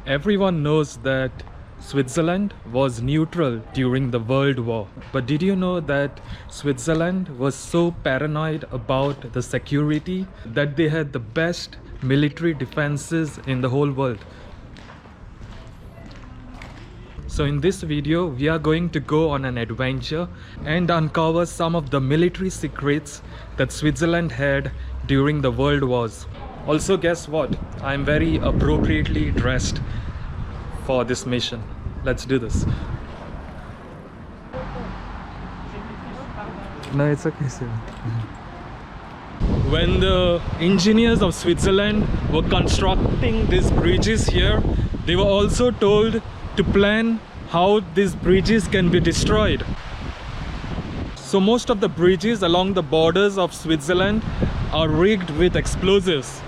Everyone knows that Switzerland was neutral during the World War. But did you know that Switzerland was so paranoid about the security that they had the best military defenses in the whole world? So in this video, we are going to go on an adventure and uncover some of the military secrets that Switzerland had during the World Wars. Also, guess what? I'm very appropriately dressed for this mission. Let's do this. No, it's okay, sir. When the engineers of Switzerland were constructing these bridges here, they were also told to plan how these bridges can be destroyed. So most of the bridges along the borders of Switzerland are rigged with explosives.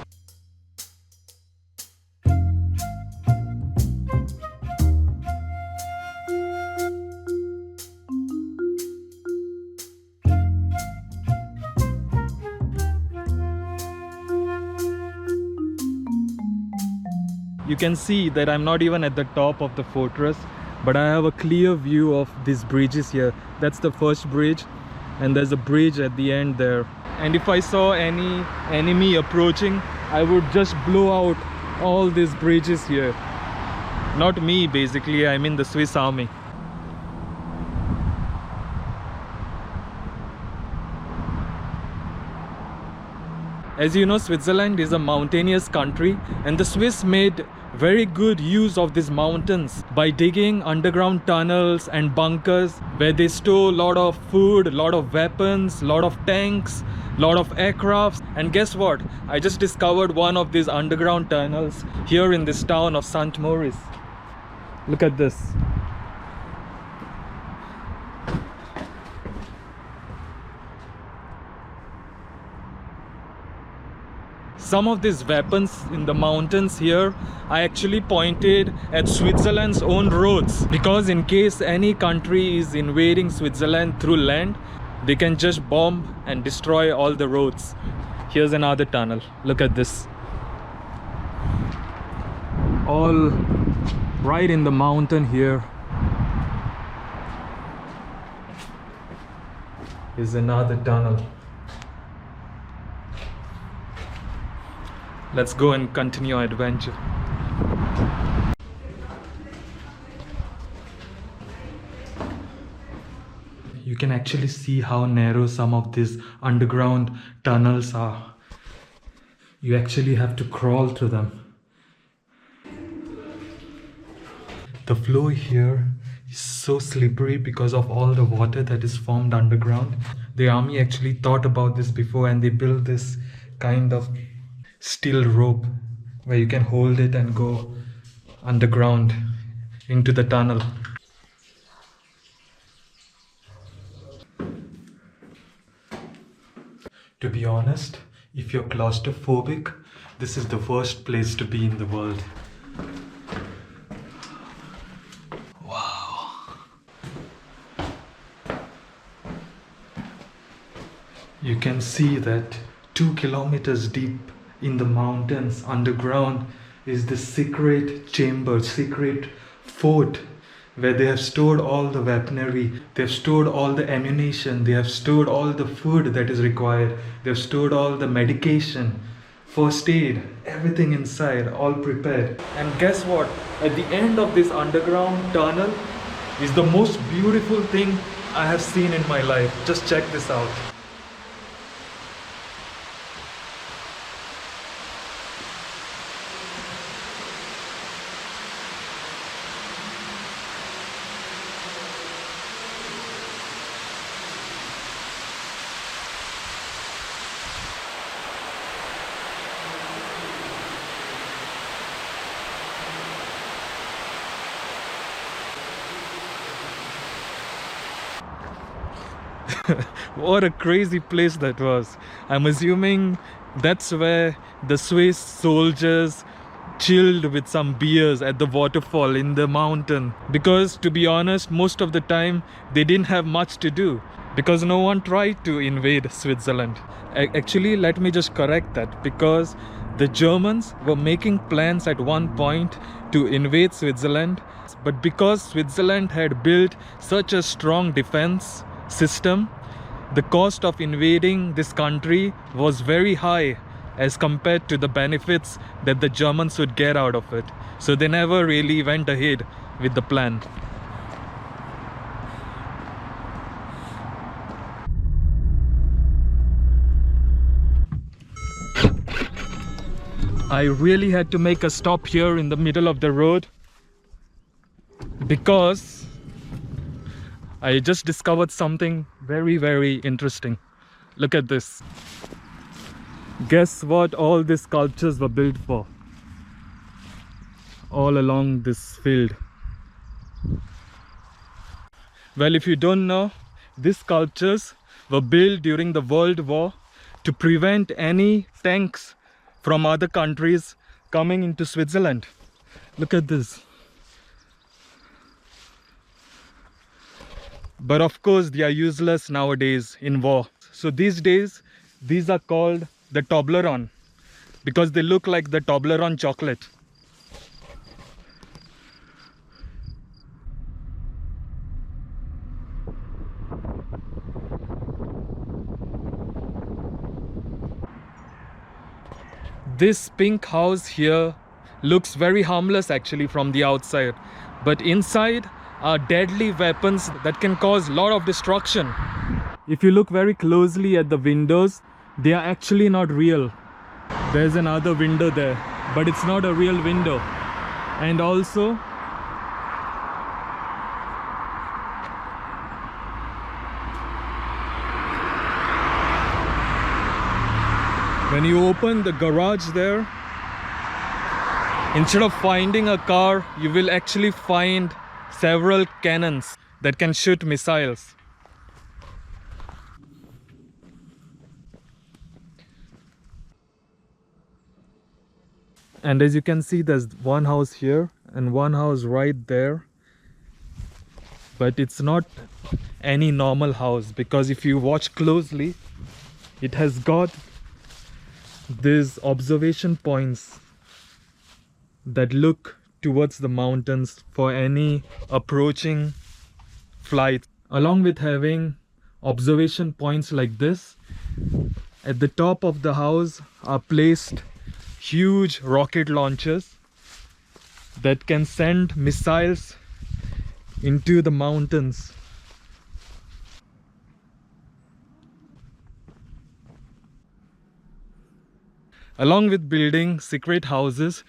You can see that I'm not even at the top of the fortress, but I have a clear view of these bridges here. That's the first bridge, and there's a bridge at the end there. And if I saw any enemy approaching, I would just blow out all these bridges here. Not me, basically, I mean the Swiss army. As you know, Switzerland is a mountainous country, and the Swiss made very good use of these mountains by digging underground tunnels and bunkers where they store a lot of food, a lot of weapons, a lot of tanks, a lot of aircrafts. And guess what? I just discovered one of these underground tunnels here in this town of St. Moritz. Look at this. Some of these weapons in the mountains here I actually pointed at Switzerland's own roads, because in case any country is invading Switzerland through land, they can just bomb and destroy all the roads. Here's another tunnel. Look at this. All right in the mountain here. Here's another tunnel. Let's go and continue our adventure. You can actually see how narrow some of these underground tunnels are. You actually have to crawl through them. The floor here is so slippery because of all the water that is formed underground. The army actually thought about this before, and they built this kind of steel rope where you can hold it and go underground into the tunnel. To be honest, if you're claustrophobic, this is the worst place to be in the world. Wow. You can see that 2 kilometers deep in the mountains underground is the secret chamber, secret fort, where they have stored all the weaponry, they have stored all the ammunition, they have stored all the food that is required, they have stored all the medication, first aid, everything inside, all prepared. And guess what? At the end of this underground tunnel is the most beautiful thing I have seen in my life. Just check this out. What a crazy place that was. I'm assuming that's where the Swiss soldiers chilled with some beers at the waterfall in the mountain. Because to be honest, most of the time they didn't have much to do, because no one tried to invade Switzerland. Actually, let me just correct that, because The Germans were making plans at one point to invade Switzerland, but because Switzerland had built such a strong defense system, the cost of invading this country was very high as compared to the benefits that the Germans would get out of it. So they never really went ahead with the plan. I really had to make a stop here in the middle of the road because I just discovered something very, very interesting. Look at this. Guess what all these sculptures were built for? All along this field. Well, if you don't know, these sculptures were built during the World War to prevent any tanks from other countries coming into Switzerland. Look at this. But of course, they are useless nowadays in war. So these days, these are called the Toblerone because they look like the Toblerone chocolate. This pink house here looks very harmless actually from the outside, but inside are deadly weapons that can cause a lot of destruction. If you look very closely at the windows, they are actually not real. There's another window there, but it's not a real window. And also, when you open the garage there, instead of finding a car, you will actually find several cannons that can shoot missiles. And as you can see, there's one house here and one house right there. But it's not any normal house because if you watch closely, it has got these observation points that look towards the mountains for any approaching flight. Along with having observation points like this, at the top of the house are placed huge rocket launchers that can send missiles into the mountains. Along with building secret houses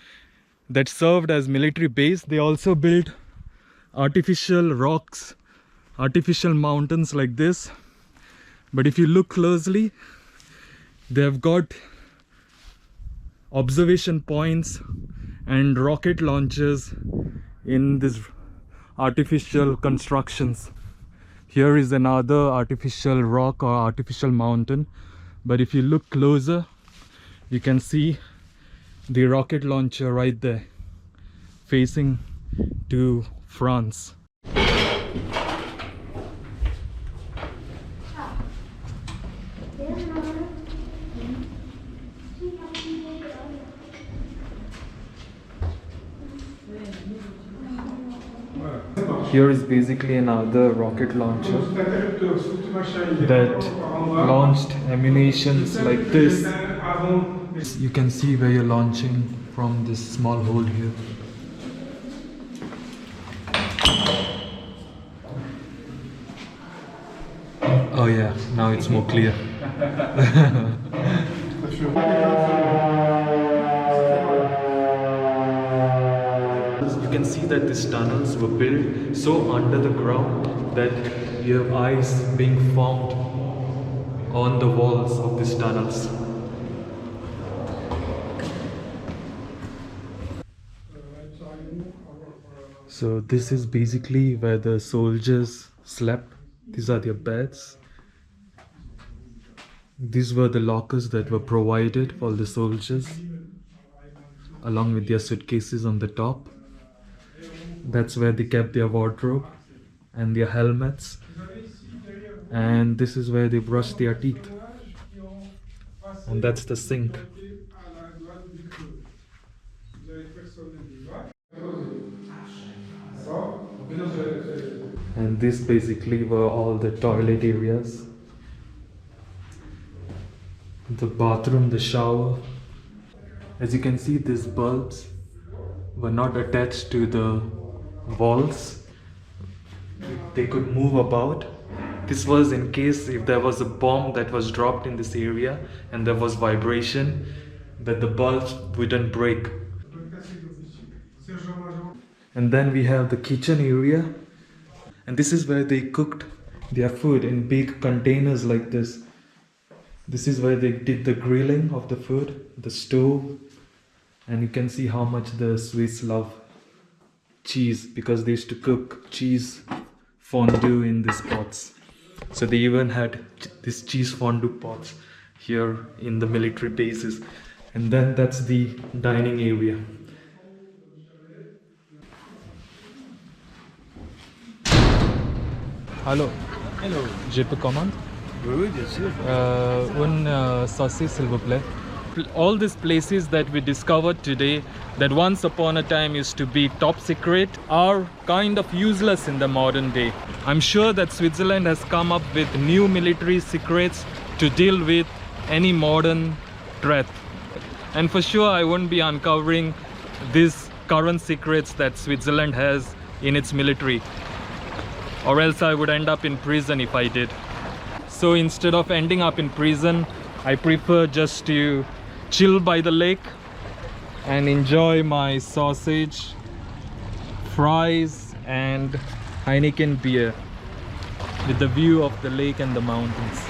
that served as military base, they also built artificial rocks, artificial mountains like this. But if you look closely, they have got observation points and rocket launchers in these artificial constructions. Here is another artificial rock or artificial mountain, but if you look closer, you can see the rocket launcher right there facing to France. Here is basically another rocket launcher that launched ammunitions like this. You can see where you're launching from this small hole here. Oh yeah, now it's more clear. You can see that these tunnels were built so under the ground that you have ice being formed on the walls of these tunnels. So this is basically where the soldiers slept. These are their beds. These were the lockers that were provided for the soldiers, along with their suitcases on the top. That's where they kept their wardrobe and their helmets. And this is where they brushed their teeth. And that's the sink. And this basically were all the toilet areas, the bathroom, the shower. As you can see, these bulbs were not attached to the walls. They could move about. This was in case if there was a bomb that was dropped in this area and there was vibration, that the bulbs wouldn't break. And then we have the kitchen area, and this is where they cooked their food in big containers like this. This is where they did the grilling of the food, the stove, and you can see how much the Swiss love cheese, because they used to cook cheese fondue in these pots. So they even had this cheese fondue pots here in the military bases. And then that's the dining area. Allô. Hello. Je peux commander? Oui, bien sûr. One saucisse, s'il vous plaît. All these places that we discovered today, that once upon a time used to be top secret, are kind of useless in the modern day. I'm sure that Switzerland has come up with new military secrets to deal with any modern threat. And for sure, I won't be uncovering these current secrets that Switzerland has in its military, or else I would end up in prison if I did. So instead of ending up in prison, I prefer just to chill by the lake and enjoy my sausage, fries and Heineken beer with the view of the lake and the mountains.